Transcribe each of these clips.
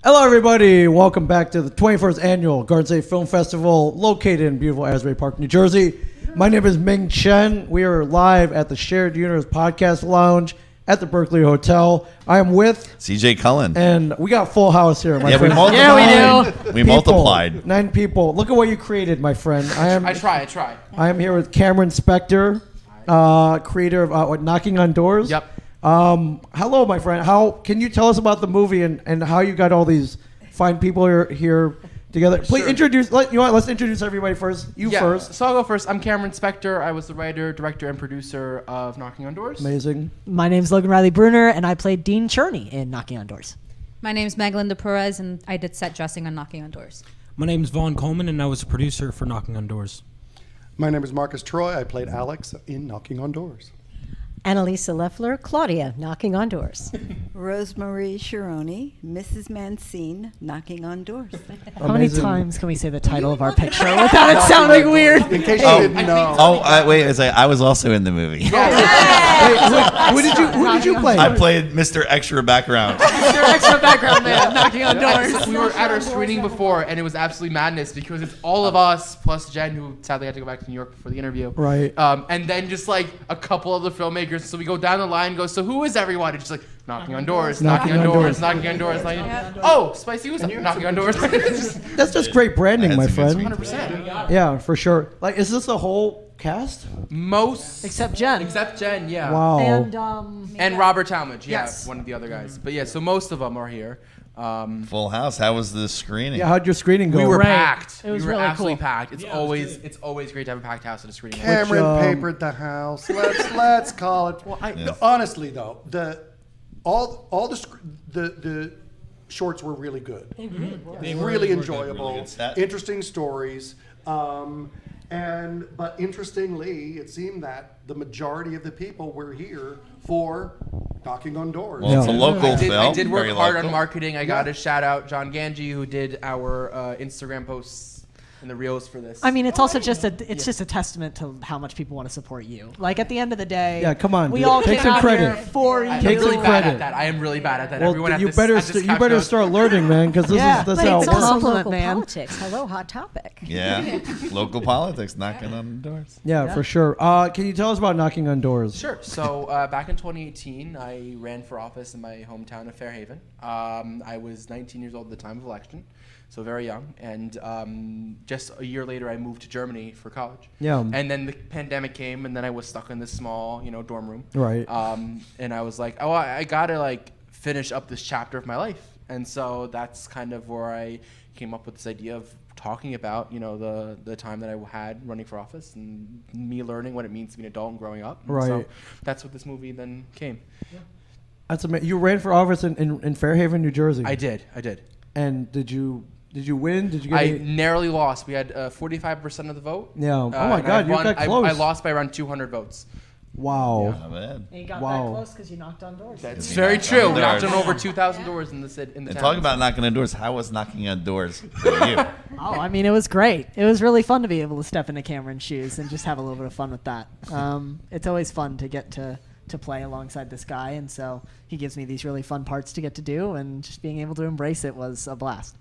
Hello, everybody. Welcome back to the 21st Annual Garden State Film Festival located in beautiful Asbury Park, New Jersey. My name is Ming Chen. We are live at the Shared Universe Podcast Lounge at the Berkeley Hotel. I am with CJ Cullen. And we got full house here, my friend. We multiplied. Yeah, we do. We multiplied. 9 people. Look at what you created, my friend. I try. I am here with Cameron Spector, creator of Knocking on Doors. Yep. Hello, my friend. How can you tell us about the movie and how you got all these fine people here together? Please introduce. Let's introduce everybody first. You first. So I'll go first. I'm Cameron Spector. I was the writer, director, and producer of Knocking on Doors. Amazing. My name's Logan Riley Bruner, and I played Dean Cherney in Knocking on Doors. My name's Maglinda Perez, and I did set dressing on Knocking on Doors. My name's Vaughn Coleman, and I was a producer for Knocking on Doors. My name is Marcus Troy. I played Alex in Knocking on Doors. Annalisa Leffler, Claudia, Knocking on Doors. Rosemary Chironi, Mrs. Mancine, Knocking on Doors. How many times can we say the title of our picture without it sounding weird? In case you didn't know. Wait. I was also in the movie. Who did you play? I played Mr. Extra Background. Your extra background man, Knocking on Doors. We were at our screening before, and it was absolutely madness because it's all of us plus Jen, who sadly had to go back to New York for the interview. Right. And then just like a couple of the filmmakers. So we go down the line and go, so who is everyone? It's just like Knocking on Doors, Knocking on Doors, Knocking on Doors. Oh, Spicy was Knocking on Doors. That's just great branding, my friend. 100%. Yeah, for sure. Like, is this the whole cast? Most Except Jen. Yeah. Wow. And Robert Talmadge, Yes. one of the other guys. But yeah, so most of them are here. Full house. How was the screening? Yeah, how'd your screening go? We were Great. packed. It was we were really absolutely cool. packed. It's always great to have a packed house at a screening. Cameron Which, papered the house. Let's call it. Well, honestly though, all the shorts were really good. They Really enjoyable, Really good interesting stories. But interestingly, it seemed that the majority of the people were here for Knocking on Doors. Well, it's a local film. I did work very hard local. on marketing. I got to shout out John Ganji, who did our Instagram posts and the reels for this. I mean, it's also just a testament to how much people want to support you. Like at the end of the day, Yeah, come on, we dude. all Take came some out credit. here for you. I'm Take really some bad credit. at that. I am really bad at that. Well, Everyone at you this, better at this you better couch start learning, man, because this Yeah, is that's but how it's it works. compliment, Local man. politics. Hello, hot topic. Yeah. Local politics. Knocking on doors. Yeah, for sure. Can you tell us about Knocking on Doors? Sure. So back in 2018, I ran for office in my hometown of Fairhaven. I was 19 years old at the time of election, so very young. And just a year later, I moved to Germany for college. Yeah. And then the pandemic came, and then I was stuck in this small, dorm room. Right. And I was like, oh, I gotta finish up this chapter of my life. And so that's kind of where I came up with this idea of talking about, the time that I had running for office and me learning what it means to be an adult and growing up. And Right. So that's what this movie then came. That's amazing. You ran for office in Fairhaven, New Jersey. I did. And did you win? Did you get? I narrowly lost. We had 45% of the vote. Yeah. Oh my and God, you won- got close. I lost by around 200 votes. Wow. Not bad. And you got Wow. that close because you knocked on doors. That's you very knocked true. on We knocked doors. on over 2,000 doors in the And town. talk about knocking on doors. How was knocking on doors for you? Oh, I mean, it was great. It was really fun to be able to step into Cameron's shoes and just have a little bit of fun with that. It's always fun to get to play alongside this guy, and so he gives me these really fun parts to get to do, and just being able to embrace it was a blast.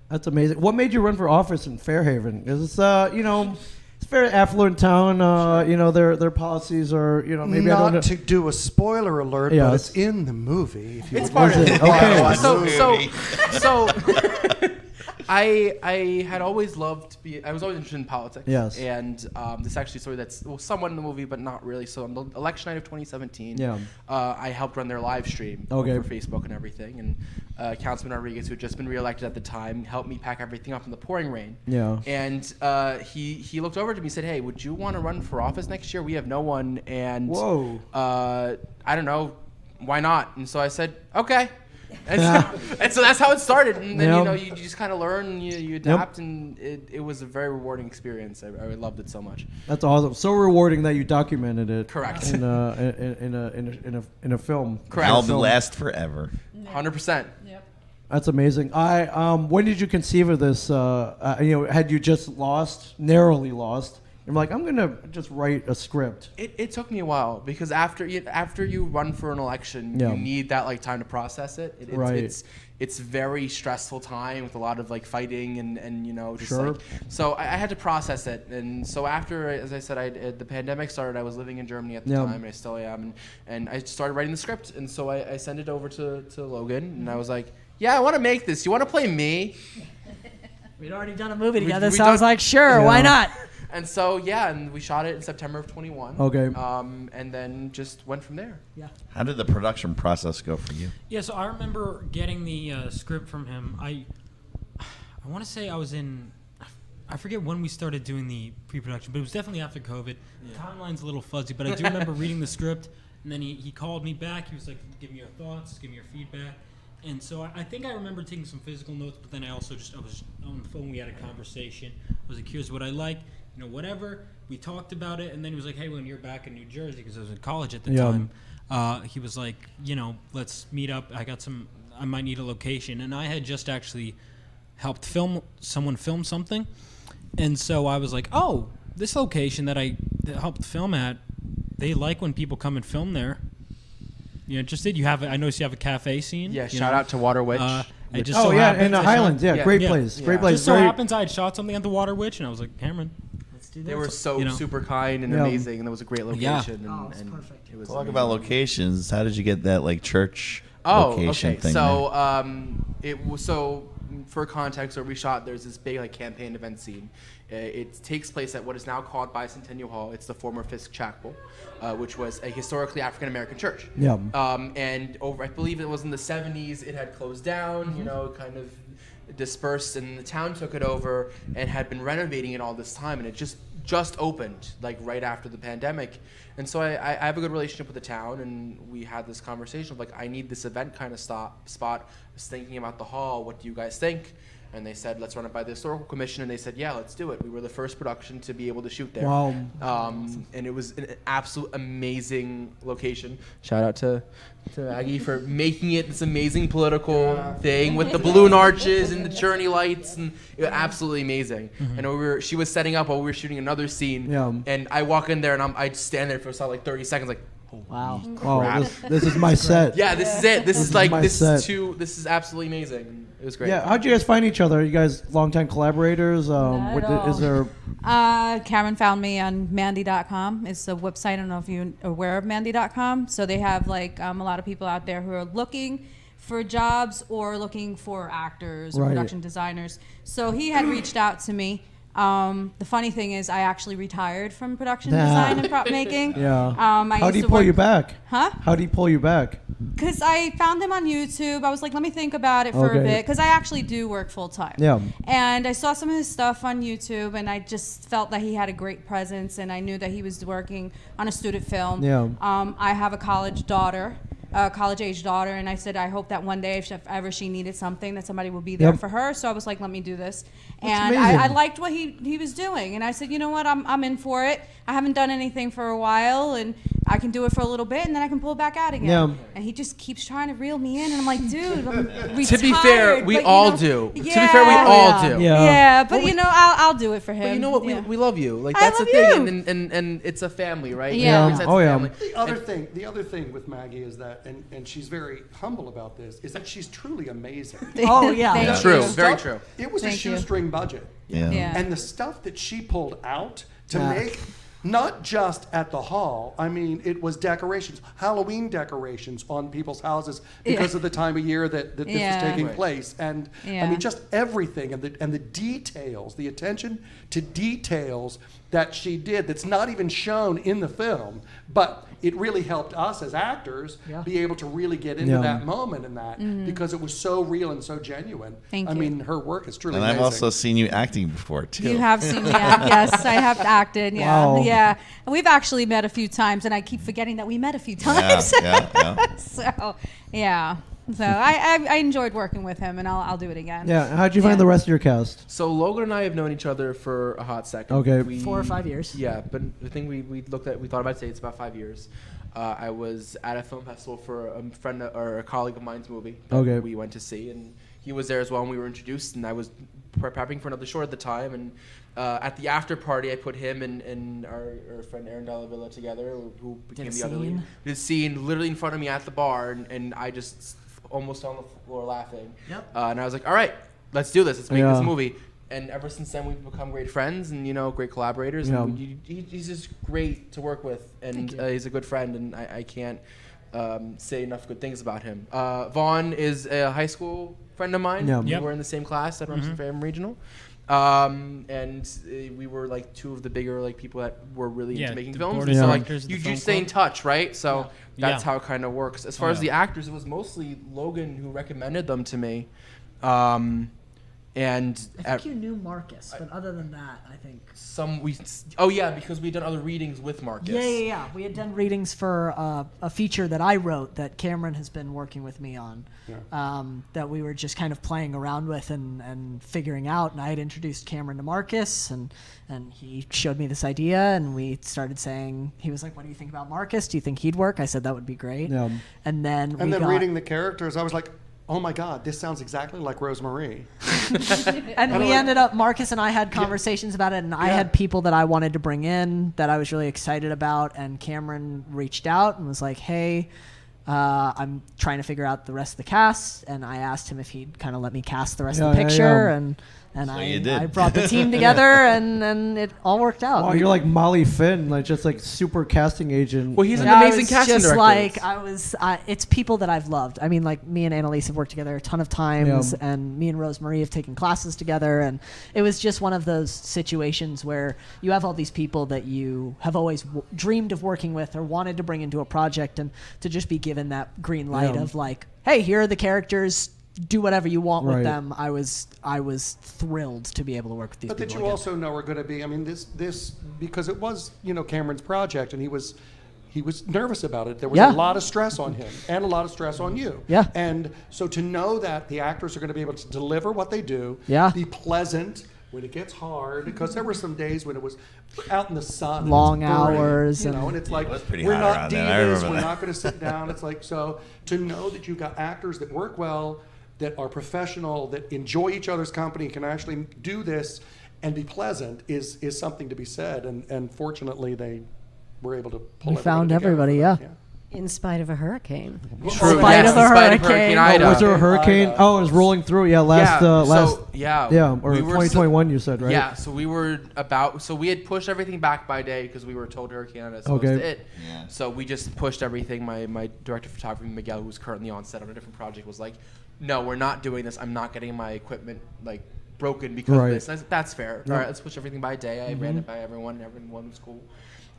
That's amazing. What made you run for office in Fairhaven? Because it's it's a very affluent town. Their policies are maybe I don't know. Not to do a spoiler alert, Yes. but it's in the movie. If you It's would part of like. it. Okay. So I had always loved I was always interested in politics. Yes. And this is actually a story that's somewhat in the movie, but not really. So on the election night of 2017, Yeah. I helped run their live stream for Facebook and everything. And Councilman Rodriguez, who had just been reelected at the time, helped me pack everything up in the pouring rain. Yeah. And he looked over to me and said, "Hey, would you want to run for office next year? We have no one, and Whoa. I don't know, why not?" And so I said, "Okay." And so that's how it started. And then you just kind of learn, and you adapt, and it was a very rewarding experience. I loved it so much. That's awesome. So rewarding that you documented it. Correct. In a film. Correct. I'll Film. last forever. 100%. That's amazing. When did you conceive of this? Had you just narrowly lost? I'm like, I'm gonna just write a script. It took me a while because after you run for an election, Yeah. you need that time to process it. Right. it's very stressful time with a lot of like fighting and you know just Sure. like so I had to process it. And so after, as I said, the pandemic started, I was living in Germany at the time, and I still am, and I started writing the script. And so I sent it over to Logan, and I was like, yeah, I want to make this. You want to play me? We'd already done a movie We- together, we so I was done- like, sure, why not? And so and we shot it in September of 21. Okay. And then just went from there. Yeah. How did the production process go for you? Yeah, so I remember getting the script from him. I want to say I was in, I forget when we started doing the pre-production, but it was definitely after COVID. The timeline's a little fuzzy, but I do remember reading the script, and then he called me back. He was like, give me your thoughts, give me your feedback. And so I think I remember taking some physical notes, but then I also I was on the phone, we had a conversation. I was like, here's what I like, whatever. We talked about it, and then he was like, hey, when you're back in New Jersey, because I was in college at the time, he was like, let's meet up. I might need a location. And I had just actually helped someone film something. And so I was like, oh, this location that I helped film at, they like when people come and film there. You interested? I noticed you have a cafe scene. Yeah, shout out to Water Witch. It just Oh so yeah, happens in the I shot- Highlands. Yeah, Yeah. great Yeah. place. Yeah. Great place. Just so Very- happens I had shot something at the Water Witch, and I was like, Cameron, let's do this. They were so super kind and amazing, and it was a great location. And, it's perfect. It was Talk amazing. about locations. How did you get that like church Oh, location okay. thing? So it was for context, where we shot, there's this big like campaign event scene. It takes place at what is now called Bicentennial Hall. It's the former Fisk Chapel, which was a historically African American church. Yeah. And I believe it was in the 70s, it had closed down, kind of dispersed, and the town took it over and had been renovating it all this time, and it just opened like right after the pandemic. And so I have a good relationship with the town, and we had this conversation of like, I need this event kind of spot. I was thinking about the hall. What do you guys think? And they said, let's run it by the historical commission. And they said, yeah, let's do it. We were the first production to be able to shoot there. Wow. And it was an absolute amazing location. Shout out to Aggie for making it this amazing political thing with the balloon arches and the journey lights, and it was absolutely amazing. And she was setting up while we were shooting another scene. Yeah. And I walk in there and I'd stand there for like 30 seconds, like, Wow. Oh, this is my set. yeah, this is it. This is This is absolutely amazing. It was great. Yeah, how'd you guys find each other? Are you guys longtime collaborators? Not at all. Is there? Cameron found me on Mandy.com. It's a website. I don't know if you're aware of Mandy.com. So they have like a lot of people out there who are looking for jobs or looking for actors or Right. production designers. So he had reached out to me. The funny thing is, I actually retired from production design and prop making. Yeah. I How used do you to pull work- you back? Huh? How do you pull you back? Because I found him on YouTube. I was like, let me think about it for a Okay. bit. Because I actually do work full time. Yeah. And I saw some of his stuff on YouTube, and I just felt that he had a great presence, and I knew that he was working on a student film. Yeah. I have a college age daughter, and I said, I hope that one day, if ever she needed something, that somebody will be there Yep. for her. So I was like, let me do this. That's And amazing. I liked what he was doing, and I said, you know what, I'm in for it. I haven't done anything for a while, and I can do it for a little bit, and then I can pull it back out again. Yeah. And he just keeps trying to reel me in, and I'm like, dude, I'm retired. To be fair, we but, you all know, do. Yeah, To be fair, we all do. Yeah. Yeah, but I'll do it for him. But you know what? Yeah. We love you. Like I that's the love thing, you. and it's a family, right? Yeah. It's a Oh, yeah. family. The other thing with Maggie is that, and she's very humble about this, is that she's truly amazing. Oh, yeah. Thank That's you. true. Very true. It was a Thank you. shoestring budget. Yeah. Yeah. And the stuff that she pulled out to Yeah. make, not just at the hall, I mean, it was decorations, Halloween decorations on people's houses because of the time of year that this Yeah. was taking Right. place. And I Yeah. mean, just everything and the details, the attention to details that she did that's not even shown in the film, but it really helped us as actors Yeah. be able to really get into Yeah. that moment and that because it was so real and so genuine. Thank I you. mean, her work is truly And amazing. I've also seen you acting before too. You have seen me act. Yes, I have acted. Yeah, Wow. yeah. And we've actually met a few times, and I keep forgetting that we met a few Yeah, times. yeah. So, yeah. So I enjoyed working with him, and I'll do it again. Yeah. How'd you find Yeah. the rest of your cast? So Logan and I have known each other for a hot second. Okay. 4 or 5 years. Yeah, but the thing we thought about today, it's about 5 years. I was at a film festival for a friend or a colleague of mine's movie that Okay. we went to see, and he was there as well, and we were introduced, and I was prepping for another short at the time, and at the after party, I put him and our friend Aaron Della Villa together, who became Did a the other lead. scene. Did a scene literally in front of me at the bar, and I just almost on the floor laughing. Yep. And I was like, all right, let's do this. Let's make this Yeah. movie. And ever since then, we've become great friends and, great collaborators. Yeah. And he's just great to work with. And he's a good friend. And I can't say enough good things about him. Vaughn is a high school friend of mine. Yeah. We Yep. were in the same class at Remsen Fairham Regional. We were like two of the bigger people that were really Yeah, into making the films. board And of so directors of the you film stay in club. touch, right? So that's Yeah. how it kind of works. As far Oh, as yeah. the actors, it was mostly Logan who recommended them to me. And I think you knew Marcus, but other than that, I think. because we'd done other readings with Marcus. Yeah. We had done readings for a feature that I wrote that Cameron has been working with me on. That we were just kind of playing around with and figuring out. And I had introduced Cameron to Marcus, and he showed me this idea, and we started saying, he was like, "What do you think about Marcus? Do you think he'd work?" I said, "That would be great." Yeah. And then reading the characters, I was like, oh my God, this sounds exactly like Rosemarie. And we ended up, Marcus and I had conversations about it, and I had people that I wanted to bring in that I was really excited about, and Cameron reached out and was like, hey, I'm trying to figure out the rest of the cast, and I asked him if he'd kind of let me cast the rest of the picture, and So you did. I brought the team together, and it all worked out. Wow, you're like Molly Finn, just super casting agent. Well, he's an Yeah, amazing I was casting just director. it's people that I've loved. I mean, like me and Annalise have worked together a ton of times, Yeah. and me and Rosemarie have taken classes together, and it was just one of those situations where you have all these people that you have always dreamed of working with or wanted to bring into a project, and to just be given that green light Yeah. of like, hey, here are the characters. Do whatever you want Right. with them. I was thrilled to be able to work with these But people. that you again. also know are going to be, I mean, this because it was, Cameron's project, and he was nervous about it. There was Yeah. a lot of stress on him and a lot of stress on you. Yeah. And so to know that the actors are going to be able to deliver what they do, Yeah. be pleasant when it gets hard, because there were some days when it was out in the sun, and Long it's burning, hours and and- it's like, It was pretty we're hot not around then. I divas, remember we're that. not going to sit down. It's like, so to know that you've got actors that work well, that are professional, that enjoy each other's company, can actually do this and be pleasant is something to be said. And fortunately, they were able to pull We found together everybody, for that. yeah. In spite of a hurricane. True. spite Yes, of a in spite of hurricane. Ida. was there a hurricane? Ida. Oh, it was rolling through. Yeah, last. Or we were 2021, you said, right? Yeah, so we had pushed everything back by day because we were told hurricane Ida was supposed Okay. to hit. Yeah. So we just pushed everything. My director of photography, Miguel, who's currently on set on a different project, was like, "No, we're not doing this. I'm not getting my equipment broken because Right. of this." And I said, "That's fair. Yeah. All right, let's push everything by day." I ran it by everyone. Everyone was cool.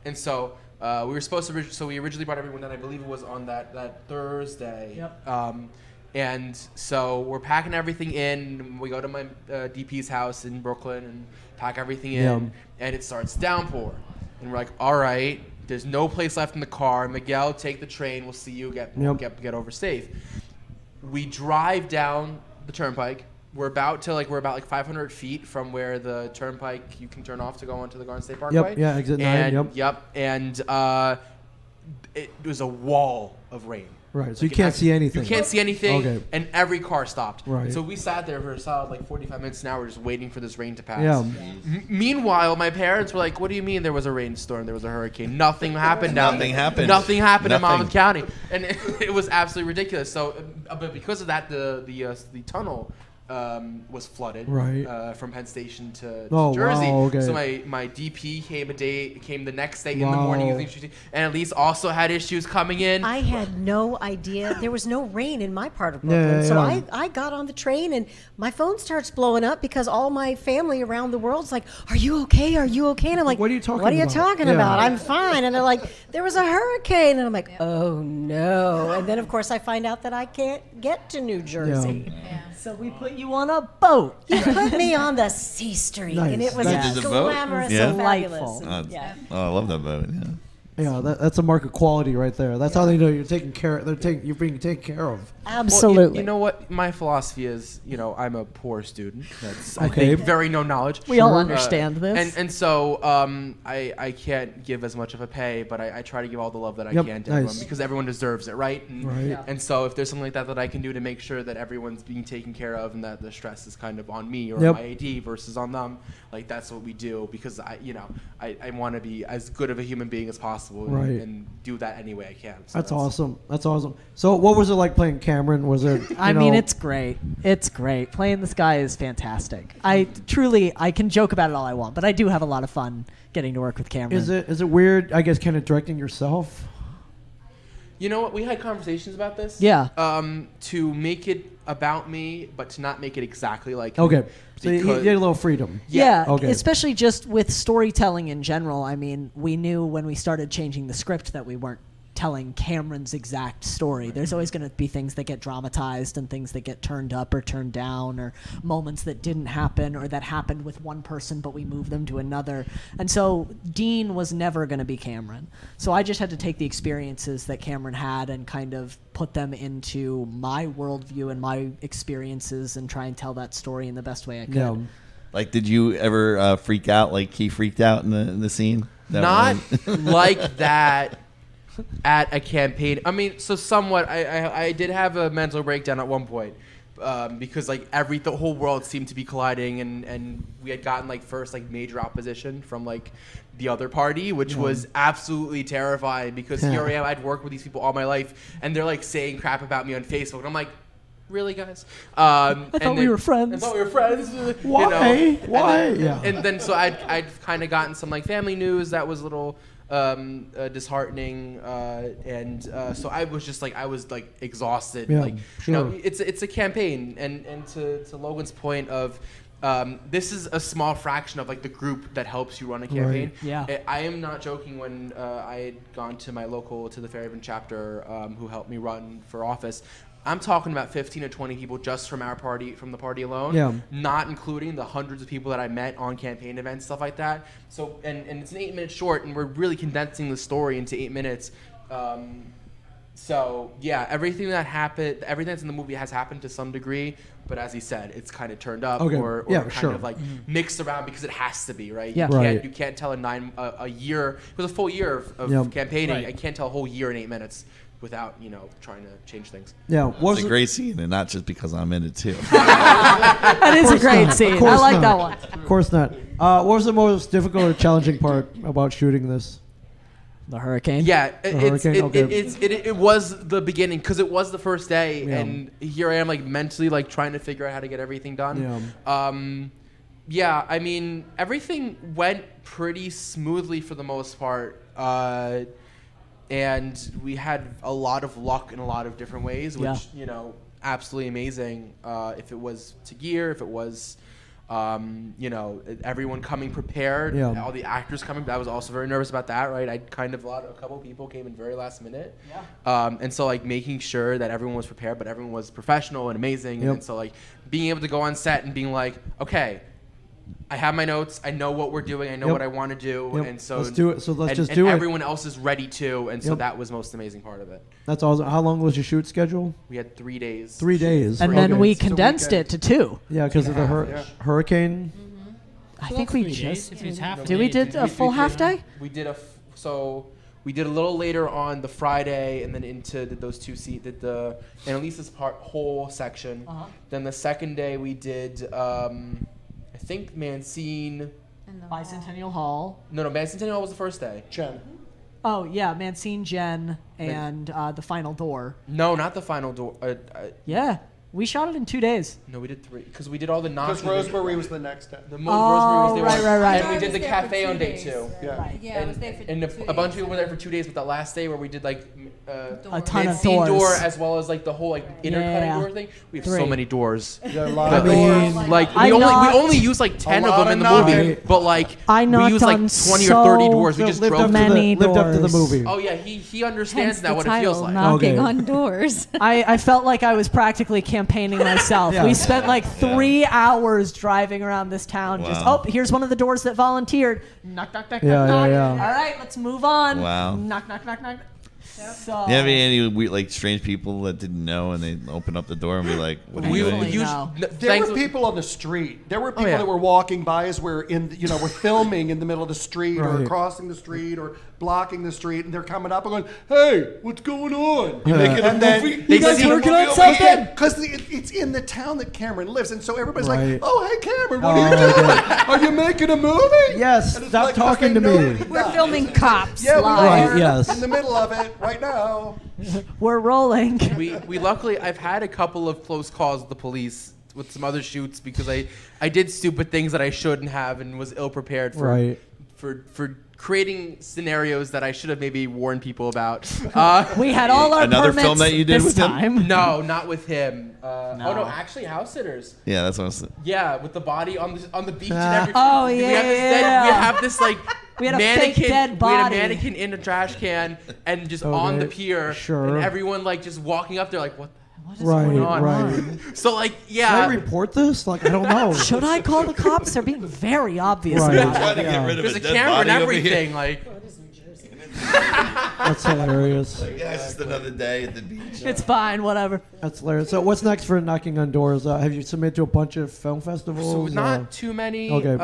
And so we were supposed to. So we originally brought everyone in. I believe it was on that Thursday. Yep. And so we're packing everything in. We go to my DP's house in Brooklyn and pack everything in. Yeah. And it starts to downpour. And we're like, all right, there's no place left in the car. Miguel, take the train. We'll see you. Get over safe. We drive down the turnpike. We're about 500 feet from where the turnpike you can turn off to go onto the Garden State Parkway. Yep. Yeah. Exit 9. Yep. And it was a wall of rain. Right. So you can't see anything. You can't see anything, Okay. and every car stopped. Right. So we sat there for a solid 45 minutes an hour just waiting for this rain to pass. Yeah. Meanwhile, my parents were like, "What do you mean there was a rainstorm? There was a hurricane? Nothing happened down Nothing there. happened. Nothing happened in Nothing. Monmouth County." And it was absolutely ridiculous. So, but because of that, the tunnel was flooded Right. from Penn Station to Oh, Jersey. wow, okay. So my DP came the next day in the morning, Wow. and Elise also had issues coming in. I had no idea. There was no rain in my part of Yeah, Brooklyn. yeah, So yeah. I got on the train and my phone starts blowing up because all my family around the world's like, "Are you okay? Are you okay?" And I'm like, What are you talking What are you about?" talking Yeah. about? I'm fine. And they're like, "There was a hurricane." And I'm like, "Oh no." And then of course I find out that I can't get to New Jersey. So we put you on a boat. He put me on the C Street, Nice. and it was Nice. Did the boat? glamorous Yeah. and fabulous. Delightful. And, yeah. Oh, I love that boat. Yeah. Yeah. That's a mark of quality right there. That's how they know you're taking care. You're being taken care of. Absolutely. Well, you know what my philosophy is? I'm a poor student. That's I Okay. think very no knowledge. We all understand this. And so I can't give as much of a pay, but I try to give all the love that I Yep, can to nice. everyone because everyone deserves it, right? And, Right. Yeah. and so if there's something like that I can do to make sure that everyone's being taken care of and that the stress is kind of on me or Yep. my AD versus on them, that's what we do because I want to be as good of a human being as possible. possible Right. and do that any way I can. So That's awesome. That's awesome. So, what was it like playing Cameron? Was it? I mean, it's great. It's great. Playing this guy is fantastic. I can joke about it all I want, but I do have a lot of fun getting to work with Cameron. Is it weird? I guess kind of directing yourself. You know what? We had conversations about this. Yeah. To make it about me, but to not make it exactly like Okay. me, So you because- get a little freedom. Yeah, Okay. especially just with storytelling in general. I mean, we knew when we started changing the script that we weren't telling Cameron's exact story. There's always going to be things that get dramatized and things that get turned up or turned down or moments that didn't happen or that happened with one person but we moved them to another. And so Dean was never going to be Cameron. So I just had to take the experiences that Cameron had and kind of put them into my worldview and my experiences and try and tell that story in the best way I could. Yeah. Like, did you ever freak out like he freaked out in the scene? Not like that at a campaign. I mean, so somewhat. I did have a mental breakdown at one point because like the whole world seemed to be colliding, and we had gotten like first like major opposition from like the other party, which was absolutely terrifying because here I am. I'd worked with these people all my life, and they're like saying crap about me on Facebook, and I'm like, really, guys? I thought we were friends. I thought we were friends. Why? You know? Why? And then, Yeah. And then so I'd kind of gotten some like family news that was a little disheartening, and so I was just like exhausted. Yeah, like sure. you know, it's a campaign, and to Logan's point of. This is a small fraction of like the group that helps you run a campaign. Right. Yeah. I am not joking when I had gone to my local, to the Fairhaven chapter, who helped me run for office. I'm talking about 15 to 20 people just from our party, from the party alone. Yeah. Not including the hundreds of people that I met on campaign events, stuff like that. So, and it's an 8-minute short, and we're really condensing the story into 8 minutes. So yeah, everything that's in the movie has happened to some degree, but as he said, it's kind of turned up or kind of like mixed around because it has to be, right? Yeah. You can't tell a year. It was a full year of campaigning. Right. I can't tell a whole year in 8 minutes without trying to change things. Yeah. It's a great scene, and not just because I'm in it too. That is a great scene. I course like not. that one. Of course not. What was the most difficult or challenging part about shooting this? The hurricane. Yeah, hurricane? it was the beginning because it was the first day, Yeah. and here I am like mentally like trying to figure out how to get everything done. Yeah, I mean everything went pretty smoothly for the most part, and we had a lot of luck in a lot of different ways, which absolutely amazing. If it was to gear, if it was. Everyone coming prepared, all the actors coming. I was also very nervous about that, right? A couple people came in very last minute. And so like making sure that everyone was prepared, but everyone was professional and amazing. And so like being able to go on set and being like, okay, I have my notes. I know what we're doing. I know what I want to do. And so let's do it. So let's just and do it. everyone else is ready too. And so that was the most amazing part of it. That's awesome. How long was your shoot schedule? We had 3 days. 3 days. And then we condensed it to 2. Yeah, because of the hurricane. I think we just If it's half a did. We day, did a full half day. We did we did a little later on the Friday, and then did those did the Annalise's whole section. Then the second day we did I think Mancine. Bicentennial Hall. No, Bicentennial Hall was the first day. Jen. Oh yeah, Mancine, Jen, and the final door. No, not the final door. Yeah, we shot it in 2 days. No, we did 3 because we did all the knocking. Because Rosemary was the next day. Rosemary was day one. right. And we did the cafe on day 2. Yeah. Yeah, I was there for And 2 a bunch of days. people were there for 2 days, but that last day where we did like A ton of Mancine doors. door as well as like the whole like inner cutting Yeah. door thing. We have 3. so many doors. There are a lot I of mean, Like I we knocked- only use like 10 A of lot them in of the movie, knocking. but like I we knocked use like on 20 or 30 so doors. We just lived drove up, through. many lived up to the doors. movie. Oh yeah, he understands Hence now the what it feels title, like. knocking Okay. on doors. I felt like I was practically campaigning myself. Yeah. We spent like 3 hours driving around this town. Just Wow. here's one of the doors that volunteered. Knock, knock, knock, Yeah, knock, knock. yeah. All right, let's move on. Wow. Knock, knock, knock, knock. So You have any weird, like strange people that didn't know and they open up the door and be like, "What are you We doing?" No. There were people on the street. There were people yeah. that were walking by as we're we're filming in the middle of the street or Right. crossing the street or blocking the street, and they're coming up and going, "Hey, what's going on?" Yeah. Making a And then movie? they You guys see- working on something? Because it's in the town that Cameron lives, and so everybody's Right. like, "Oh, hey, Cameron, what are you doing? Are you making a movie? Yes, And it's stop like, talking to "Okay, no, me." he's We're not." filming Cops Yeah, we live. Right, yes. in the middle of it right now. We're rolling. We luckily, I've had a couple of close calls with the police with some other shoots because I did stupid things that I shouldn't have and was ill prepared for. Right. For creating scenarios that I should have maybe warned people about. We had all our Another permits film that you did this with him? time. No, not with him. Oh No. no, actually, House Sitters. Yeah, that's what I was saying. Yeah, with the body on the beach and Ah. everything. Oh, We yeah, have this yeah. we have this like We had a mannequin. fake dead We had a body. mannequin in a trash can and just Okay, on the pier. sure. And everyone like just walking up there like, what the hell is Right, going on? right. So like, Should I yeah. report this? Like, I don't know. Should I call the cops? They're being very obvious Right. about it. Trying to Yeah. get rid of There's a dead camera and body over here. everything. Like, That's hilarious. Yeah, it's just another day at the beach. It's fine, whatever. That's hilarious. So, what's next for Knocking on Doors? Have you submitted to a bunch of film festivals? so not too many. Okay.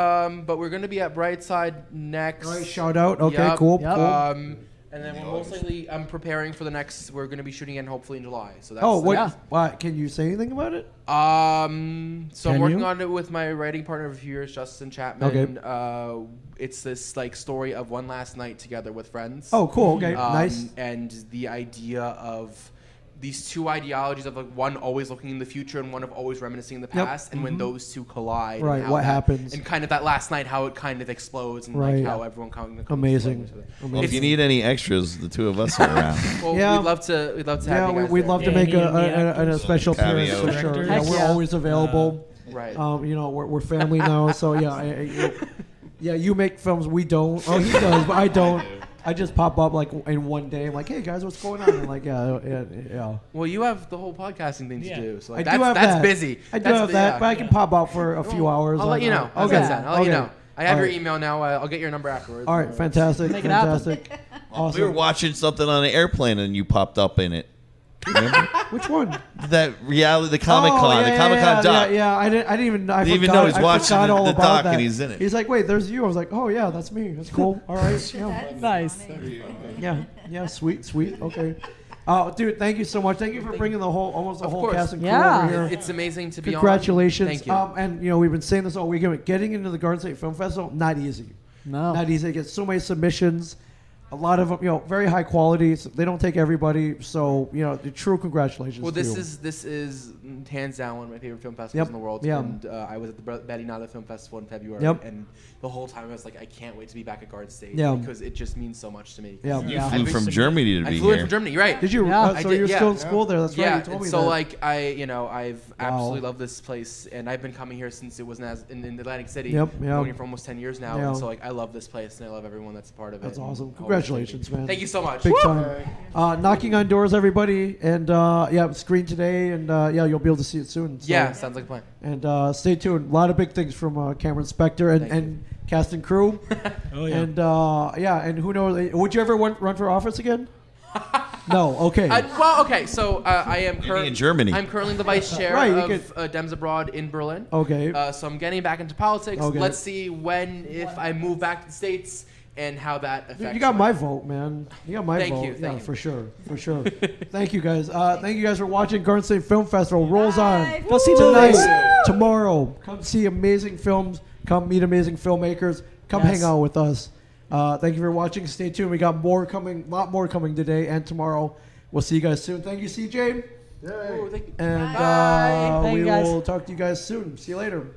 But we're gonna be at Brightside next. All right, shout out. Okay, Yep. cool. Yep. cool. And then we're most likely, I'm preparing for the next. We're gonna be shooting in hopefully in July. So that's Oh, what? Yeah. What? Can you say anything about it? So I'm Can working you? on it with my writing partner of a few years, Justin Chapman. Okay. It's this like story of one last night together with friends. Oh, cool. Okay, nice. And the idea of these two ideologies of like one always looking in the future and one of always reminiscing the Yep. past, and when those two collide, and Right, how what that- happens. and kind of that last night, how it kind of explodes, and Right. like how everyone comes Amazing. Well, if you need any extras, the two of us are around. Well, Yeah. we'd love to have Yeah, you guys we'd there. love to Yeah, make any of the a actors, special appearance cameo for sure. directors. Yeah, we're Yeah. always available. Right. You know, we're family now, so yeah. Yeah, you make films, we don't. Oh, he does, but I don't. I just pop up like in one day. I'm like, hey guys, what's going on? And like, yeah. Well, you have the whole podcasting thing Yeah. to do, so I like, do that's have that's that. busy. I do That's have the- that, yeah. but I can pop out for a few hours. I'll let you know. Okay. That's it. I'll let you know. I have All your right. email now. I'll get your number afterwards. All right, fantastic, Make it happen. fantastic. We were Awesome. watching something on an airplane and you popped up in it. Remember? Which one? That reality, the Comic Con, the Comic Con doc. Yeah, I didn't even. I Didn't even forgot, know he's I watching forgot all the about doc that. and he's in it. He's like, wait, there's you. I was like, oh yeah, that's me. That's cool. All right. Yeah. Nice. Yeah, sweet. Okay. Dude, thank you so much. Thank you for bringing almost the Of whole course. cast and crew Yeah. over here. It's amazing to be Congratulations. on. Thank you. And you know, we've been saying this all weekend. Getting into the Garden State Film Festival, not easy. No. Not easy. They get so many submissions. A lot of them, you know, very high quality. So they don't take everybody. So, you know, the true congratulations. Well, to you. this is hands down one of my favorite film festivals Yep. in the world. Yeah. And I was at the Betty Nada Film Festival in February. Yep. And the whole time I was like, I can't wait to be back at Garden State. Yeah. Because it just means so much to me. Yeah. You Yeah. flew from Germany to I be flew in here. from Germany, right? Did you? Yeah. So I did, you're yeah. still in school there. That's right. Yeah, You told me so that. like I've Wow. absolutely loved this place, and I've been coming here since it was in Atlantic City. Yep, I've yep. been here for almost 10 years now, Yeah. and so like I love this place, and I love everyone that's a part of it. That's and awesome. always Congratulations, man. Thank you so much. Big time. Knocking on Doors, everybody. And yeah, screen today. And yeah, you'll be able to see it soon. So. Yeah, sounds like a plan. And stay tuned. A lot of big things from Cameron Spector Thank and cast and crew. Oh yeah. And yeah, and who knows? Would you ever run for office again? No. Okay. Well, okay, so I am currently in Germany. I'm currently the vice chair Right, you of Dems Abroad in Berlin. Okay. So I'm getting back into politics. Okay. Let's see if I move back to the States and how that affects. You got my vote, man. You got my Thank vote. you, thank yeah, you. for sure. Thank you guys. Thank you guys for watching Garden State Film Festival. Rolls on. Go see Tonight, movies. tomorrow. Come see amazing films. Come meet amazing filmmakers. Come Yes. hang out with us. Thank you for watching. Stay tuned. We got more coming. A lot more coming today and tomorrow. We'll see you guys soon. Thank you, CJ. Oh, thank you. And Bye. Thank we you, guys. will talk to you guys soon. See you later.